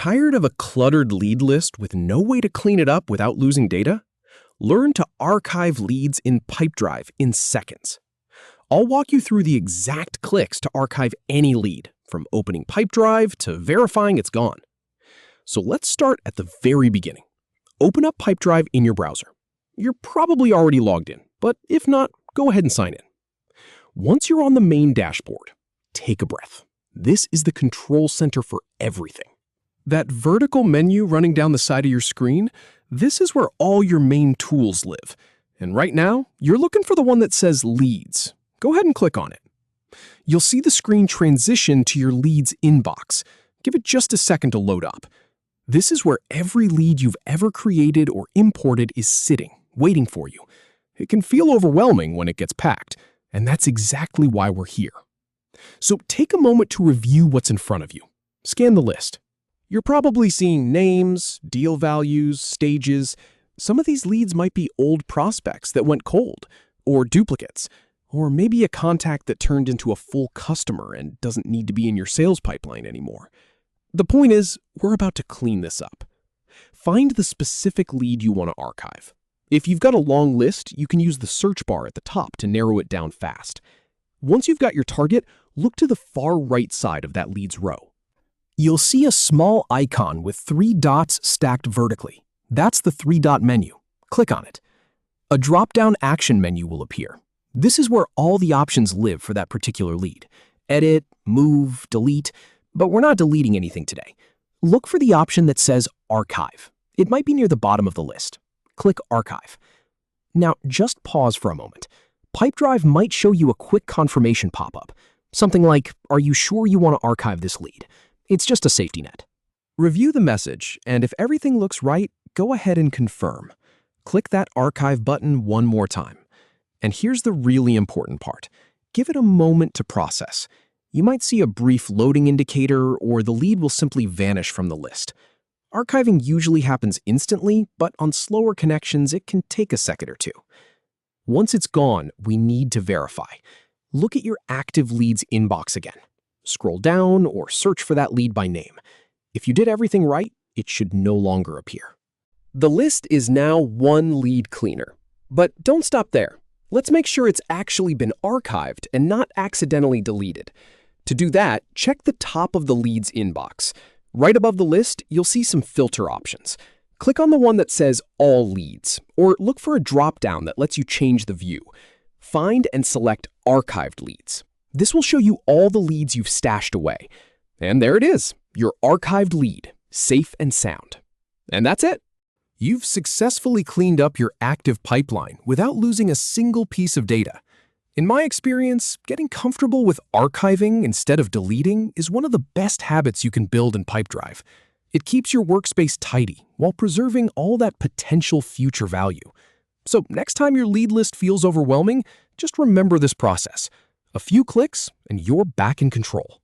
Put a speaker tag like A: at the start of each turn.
A: Tired of a cluttered lead list with no way to clean it up without losing data? Learn to archive leads in Pipedrive in seconds. I'll walk you through the exact clicks to archive any lead, from opening Pipedrive to verifying it's gone. So let's start at the very beginning. Open up Pipedrive in your browser. You're probably already logged in, but if not, go ahead and sign in. Once you're on the main dashboard, take a breath. This is the control center for everything. That vertical menu running down the side of your screen, this is where all your main tools live. And right now, you're looking for the one that says Leads. Go ahead and click on it. You'll see the screen transition to your Leads inbox. Give it just a second to load up. This is where every lead you've ever created or imported is sitting, waiting for you. It can feel overwhelming when it gets packed, and that's exactly why we're here. So take a moment to review what's in front of you. Scan the list. You're probably seeing names, deal values, stages. Some of these leads might be old prospects that went cold, or duplicates, or maybe a contact that turned into a full customer and doesn't need to be in your sales pipeline anymore. The point is, we're about to clean this up. Find the specific lead you want to archive. If you've got a long list, you can use the search bar at the top to narrow it down fast. Once you've got your target, look to the far right side of that leads row. You'll see a small icon with 3 dots stacked vertically. That's the 3-dot menu. Click on it. A drop-down action menu will appear. This is where all the options live for that particular lead. Edit, move, delete, but we're not deleting anything today. Look for the option that says Archive. It might be near the bottom of the list. Click Archive. Now, just pause for a moment. Pipedrive might show you a quick confirmation pop-up. Something like, "Are you sure you want to archive this lead?" It's just a safety net. Review the message, and if everything looks right, go ahead and confirm. Click that Archive button one more time. And here's the really important part. Give it a moment to process. You might see a brief loading indicator, or the lead will simply vanish from the list. Archiving usually happens instantly, but on slower connections, it can take a second or two. Once it's gone, we need to verify. Look at your active leads inbox again. Scroll down or search for that lead by name. If you did everything right, it should no longer appear. The list is now one lead cleaner. But don't stop there. Let's make sure it's actually been archived and not accidentally deleted. To do that, check the top of the leads inbox. Right above the list, you'll see some filter options. Click on the one that says All Leads, or look for a drop-down that lets you change the view. Find and select Archived Leads. This will show you all the leads you've stashed away. And there it is, your archived lead, safe and sound. And that's it. You've successfully cleaned up your active pipeline without losing a single piece of data. In my experience, getting comfortable with archiving instead of deleting is one of the best habits you can build in Pipedrive. It keeps your workspace tidy while preserving all that potential future value. So next time your lead list feels overwhelming, just remember this process. A few clicks and you're back in control.